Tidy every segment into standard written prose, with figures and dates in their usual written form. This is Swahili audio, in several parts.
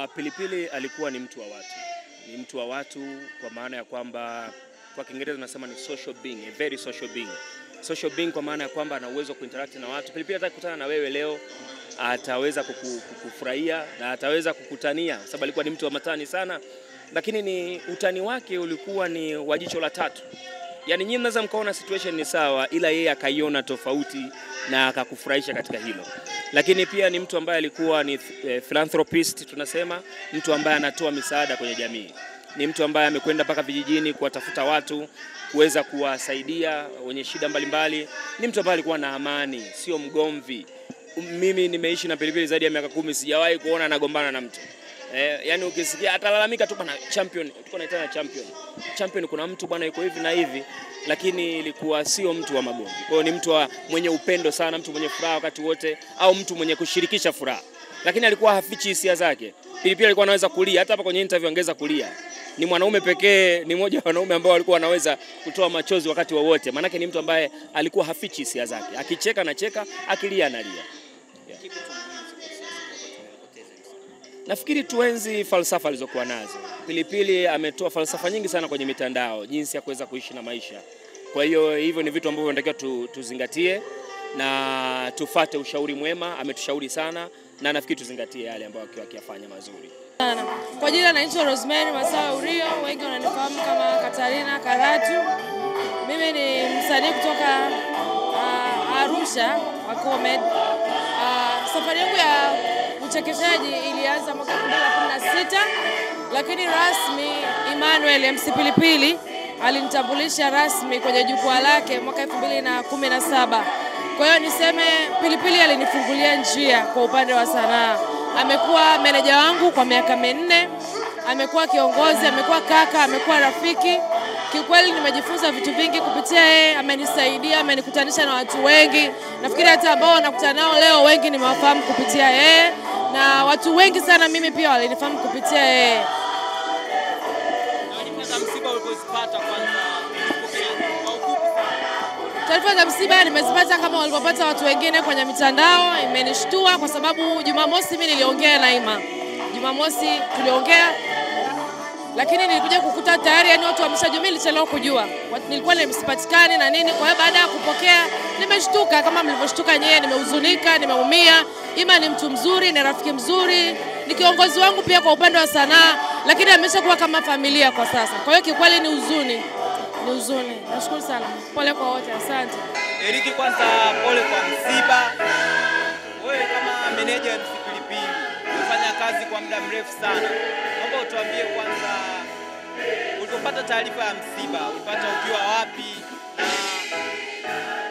Pilipili alikuwa ni mtu wa watu. Ni mtu wa watu kwa maana ya kwamba kwa Kiingereza tunasema ni social being, a very social being. Social being kwa maana ya kwamba ana uwezo kuinteract na watu. Pilipili hata kukutana na wewe leo ataweza kukufurahia na ataweza kukutania, sababu alikuwa ni mtu wa matani sana, lakini ni utani wake ulikuwa ni wa jicho la tatu. Yaani nyinyi mnaweza mkaona situation ni sawa, ila yeye akaiona tofauti na akakufurahisha katika hilo. Lakini pia ni mtu ambaye alikuwa ni philanthropist, tunasema mtu ambaye anatoa misaada kwenye jamii. Ni mtu ambaye amekwenda mpaka vijijini kuwatafuta watu, kuweza kuwasaidia wenye shida mbalimbali. Ni mtu ambaye alikuwa na amani, sio mgomvi. Mimi nimeishi na Pilipili zaidi ya miaka 10, sijawahi kuona anagombana na mtu. Yani ukisikia atalalamika tu bwana champion, tuko naitana champion. Champion kuna mtu bwana yuko hivi na hivi, lakini ilikuwa sio mtu wa magomvi. Kwa hiyo ni mtu mwenye upendo sana, mtu mwenye furaha wakati wote, au mtu mwenye kushirikisha furaha. Lakini alikuwa hafichi hisia zake. Pilipili alikuwa anaweza kulia, hata hapa kwenye interview angeza kulia. Ni mwanaume pekee, ni mmoja wa wanaume ambao walikuwa wanaweza kutoa machozi wakati wowote. Maana yake ni mtu ambaye alikuwa hafichi hisia zake. Akicheka anacheka, akilia analia. Nafikiri tuenzi falsafa alizokuwa nazo. Pilipili ametoa falsafa nyingi sana kwenye mitandao, jinsi ya kuweza kuishi na maisha. Kwa hiyo hivyo ni vitu ambavyo tunatakiwa tuzingatie na tufate ushauri mwema. Ametushauri sana na nafikiri tuzingatie yale ambayo akiyafanya mazuri. Kwa jina naitwa Rosemary Masawa Urio, wengi wananifahamu kama Katarina Karatu. Mimi ni msanii kutoka Arusha wa comedy. Safari yangu ya uchekeshaji ilianza mwaka 2016, lakini rasmi Emmanuel MC Pilipili alinitambulisha rasmi kwenye jukwaa lake mwaka 2017. Kwa hiyo niseme Pilipili alinifungulia njia kwa upande wa sanaa. Amekuwa meneja wangu kwa miaka 4, amekuwa kiongozi, amekuwa kaka, amekuwa rafiki. Kiukweli nimejifunza vitu vingi kupitia yeye, amenisaidia, amenikutanisha na watu wengi. Nafikiri hata ambao nakutana nao leo wengi nimewafahamu kupitia yeye, na watu wengi sana mimi pia walinifahamu kupitia yeye. Taarifa za msiba nimezipata kama walipopata watu wengine kwenye mitandao. Imenishtua kwa sababu Jumamosi mimi niliongea na Ima. Jumamosi tuliongea, lakini nilikuja kukuta tayari yani watu wameshajua. Mimi nilichelewa kujua, nilikuwa nimesipatikani na nini. Kwa hiyo baada ya kupokea nimeshtuka kama mlivyoshtuka nyewe, nimehuzunika, nimeumia. Ima ni mtu mzuri, ni rafiki mzuri, ni kiongozi wangu pia kwa upande wa sanaa, lakini ameshakuwa kama familia kwa sasa. Kwa hiyo kikweli ni huzuni. Ni huzuni. Nashukuru sana. Pole kwa wote, asante. Eriki, kwanza pole kwa msiba. Wewe kama meneja wa MC Pilipili, umefanya kazi kwa muda mrefu sana. Naomba utuambie kwanza ulipopata taarifa ya msiba, ulipata ukiwa wapi?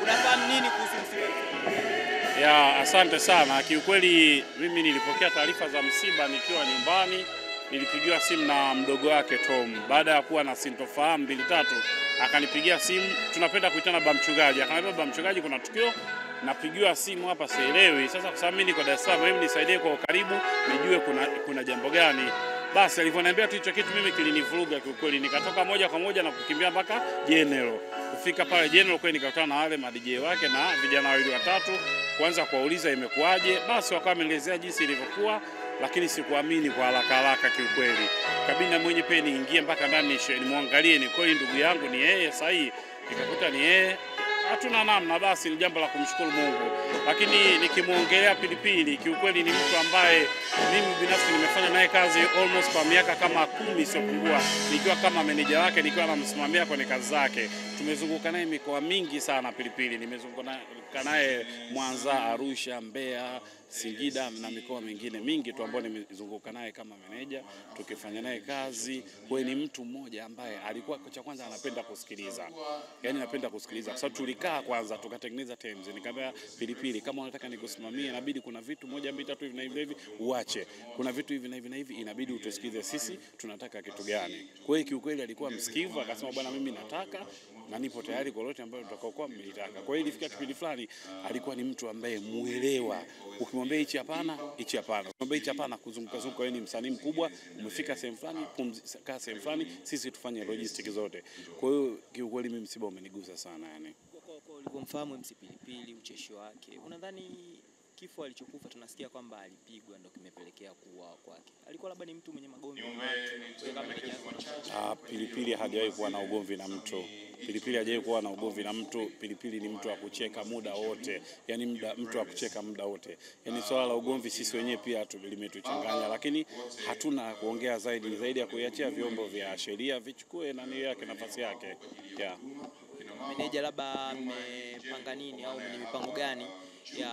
Unafahamu nini kuhusu msiba? Asante sana. Kiukweli mimi nilipokea taarifa za msiba nikiwa nyumbani. Nilipigiwa simu na mdogo wake Tom. Baada ya kuwa na sintofahamu 2-3, akanipigia simu, tunapenda kuitana baba mchungaji. Akaniambia baba mchungaji, kuna tukio, napigiwa simu hapa sielewi. Sasa kwa sababu mimi niko Dar es Salaam, mimi nisaidie kwa karibu nijue kuna jambo gani. Basi alivyoniambia tu hicho kitu mimi kilinivuruga kiukweli. Nikatoka moja kwa moja na kukimbia mpaka General. Kufika pale General kwa nikakutana na wale madj wake na vijana wawili watatu, kwanza kuwauliza imekuaje. Basi wakawa wameelezea jinsi ilivyokuwa, lakini sikuamini kwa haraka kiukweli. Kabina mwenye peni niingie mpaka ndani nimwangalie ni kweli ndugu yangu ni yeye sahihi. Nikakuta ni yeye. Hatuna namna, basi ni jambo la kumshukuru Mungu. Lakini nikimuongelea Pilipili, kiukweli ni mtu ambaye mimi binafsi nimefanya naye kazi almost kwa miaka kama 10 isiyopungua, nikiwa kama meneja wake, nikiwa namsimamia kwenye kazi zake. Tumezunguka naye mikoa mingi sana Pilipili. Nimezunguka naye Mwanza, Arusha, Mbeya, Singida na mikoa mingine mingi tu ambayo nimezunguka naye kama meneja, tukifanya naye kazi. Kwa ni mtu mmoja ambaye alikuwa cha kwanza anapenda kusikiliza. Yaani anapenda kusikiliza. Kwa sababu tulikaa kwanza tukatengeneza terms. Nikamwambia Pilipili, kama unataka nikusimamie inabidi kuna vitu 1 2 3 hivi na hivi uache. Kuna vitu hivi na hivi inabidi utusikize sisi tunataka kitu gani. Kwa hiyo kiukweli alikuwa msikivu, akasema bwana mimi nataka na nipo tayari kwa lolote ambalo tutakaokuwa mmelitaka. Kwa hiyo ilifika kipindi fulani alikuwa ni mtu ambaye muelewa. Ukimwambia hichi hapana, hichi hapana. Ukimwambia hichi hapana, kuzunguka wewe ni msanii mkubwa, umefika sehemu fulani, pumzika sehemu fulani, sisi tufanye logistics zote. Kwa hiyo kiukweli mimi msiba umenigusa sana yani. Kwa ulivyomfahamu MC Pilipili, ucheshi wake, unadhani kifo alichokufa tunasikia kwamba alipigwa ndio kimepelekea kutokea kuuawa kwake? Alikuwa labda ni mtu mwenye magomvi na watu, kama meneja yako? Pilipili hajawahi kuwa na ugomvi na mtu. Pilipili hajawahi kuwa na ugomvi na mtu. Pilipili ni mtu wa kucheka muda wote, yani mtu wa kucheka muda wote. Yani swala la ugomvi sisi wenyewe pia limetuchanganya, lakini hatuna kuongea zaidi ya kuiachia vyombo vya sheria vichukue nafasi yake. Yeah. Meneja labda mmepanga nini au mwenye mipango gani ya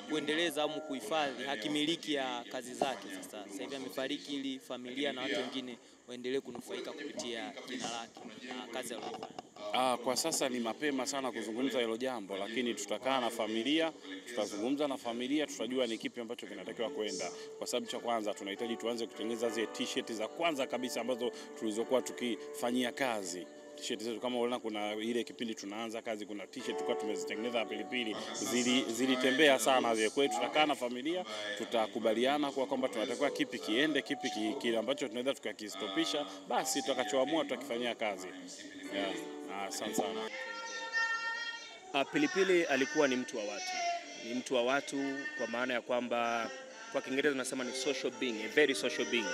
kuendeleza au kuhifadhi hakimiliki ya kazi zake? Sasa hivi amefariki, ili familia na watu wengine waendelee kunufaika kupitia jina lake na kazi aliyofanya. Kwa sasa ni mapema sana kuzungumza hilo jambo, lakini tutakaa na familia, tutazungumza na familia, tutajua ni kipi ambacho kinatakiwa kwenda. Kwa sababu cha kwanza tunahitaji tuanze kutengeneza zile t-shirt za kwanza kabisa ambazo tulizokuwa tukifanyia kazi. T-shirt zetu kama unaona, kuna ile kipindi tunaanza kazi, kuna t-shirt tulikuwa tumezitengeneza Pilipili, zilitembea sana zile. Kwa hiyo tutakaa na familia, tutakubaliana kwa kwamba tunatakiwa kipi kiende, kipi kile ambacho tunaweza tukakistopisha, basi tutakachoamua tutakifanyia kazi. Yeah. Asante sana. Pilipili alikuwa ni mtu wa watu. Ni mtu wa watu kwa maana ya kwamba kwa Kiingereza tunasema ni social being, a very social being.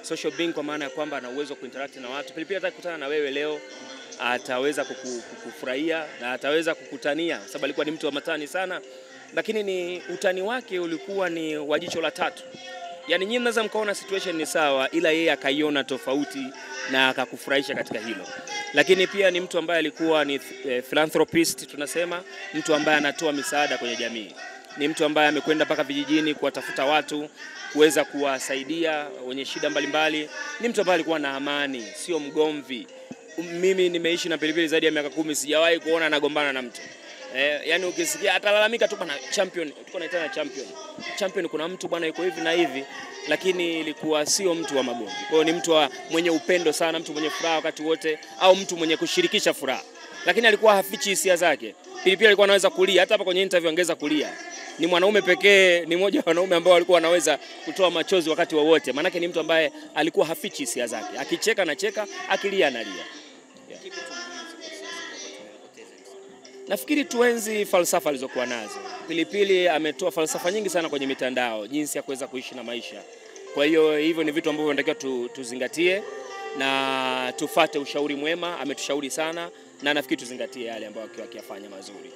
Social being kwa maana ya kwamba ana uwezo wa kuinteract na watu. Pilipili hata kukutana na wewe leo ataweza kukufurahia na ataweza kukutania, sababu alikuwa ni mtu wa matani sana, lakini ni utani wake ulikuwa ni wa jicho la tatu. Yaani nyinyi mnaweza mkaona situation ni sawa, ila yeye akaiona tofauti na akakufurahisha katika hilo. Lakini pia ni mtu ambaye alikuwa ni philanthropist, tunasema mtu ambaye anatoa misaada kwenye jamii. Ni mtu ambaye amekwenda mpaka vijijini kuwatafuta watu, kuweza kuwasaidia wenye shida mbalimbali. Ni mtu ambaye alikuwa na amani, sio mgomvi. Mimi nimeishi na Pilipili zaidi ya miaka 10, sijawahi kuona anagombana na mtu. Yani ukisikia atalalamika tu bwana champion, tuko naitana champion kuna mtu bwana yuko hivi na hivi, lakini ilikuwa sio mtu wa magomvi. Kwa hiyo ni mtu mwenye upendo sana, mtu mwenye furaha wakati wote, au mtu mwenye kushirikisha furaha. Lakini alikuwa hafichi hisia zake. Pilipili alikuwa anaweza kulia, hata hapa kwenye interview angeza kulia. Ni mwanaume pekee, ni mmoja wa wanaume ambao walikuwa wanaweza kutoa machozi wakati wowote. Maana yake ni mtu ambaye alikuwa hafichi hisia zake. Akicheka anacheka, akilia analia. Yeah. Nafikiri tuenzi falsafa alizokuwa nazo. Pilipili ametoa falsafa nyingi sana kwenye mitandao, jinsi ya kuweza kuishi na maisha. Kwa hiyo hivyo ni vitu ambavyo tunatakiwa tuzingatie na tufate ushauri mwema. Ametushauri sana na nafikiri tuzingatie yale ambayo akiyafanya mazuri.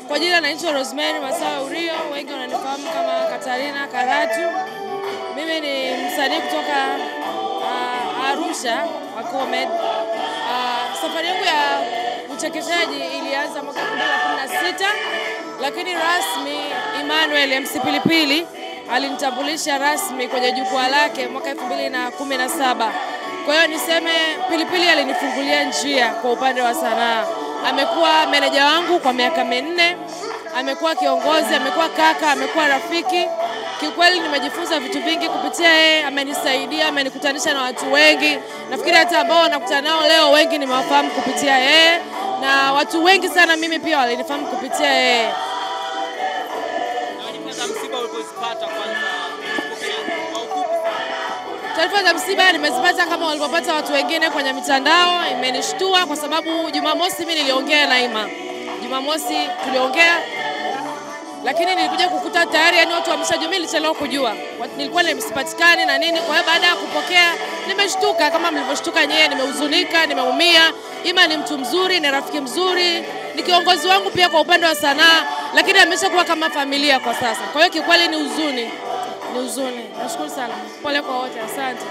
Kwa jina naitwa Rosemary Masawe Urio, wengi wananifahamu kama Katarina Karatu. Mimi ni msanii kutoka Arusha wa Comed. Safari yangu ya uchekeshaji ilianza mwaka 2016, lakini rasmi Emmanuel MC Pilipili alinitambulisha rasmi kwenye jukwaa lake mwaka 2017. Kwa hiyo niseme Pilipili alinifungulia njia kwa upande wa sanaa. Amekuwa meneja wangu kwa miaka 4, amekuwa kiongozi, amekuwa kaka, amekuwa rafiki. Kiukweli nimejifunza vitu vingi kupitia yeye, amenisaidia, amenikutanisha na watu wengi. Nafikiri hata ambao nakutana nao leo wengi nimewafahamu kupitia yeye, na watu wengi sana mimi pia walinifahamu kupitia yeye. Taarifa za msiba nimezipata kama walipopata watu wengine kwenye mitandao. Imenishtua kwa sababu Jumamosi mimi niliongea na Ima. Jumamosi tuliongea, lakini nilikuja kukuta tayari yani watu wameshajua. Mimi nilichelewa kujua, nilikuwa nimesipatikani na nini. Kwa hiyo baada ya kupokea nimeshtuka kama mlivyoshtuka nyewe, nimehuzunika, nimeumia. Ima ni mtu mzuri, ni rafiki mzuri, ni kiongozi wangu pia kwa upande wa sanaa, lakini ameshakuwa kama familia kwa sasa. Kwa hiyo kikweli ni huzuni. Nashukuru sana. Pole kwa wote, asante.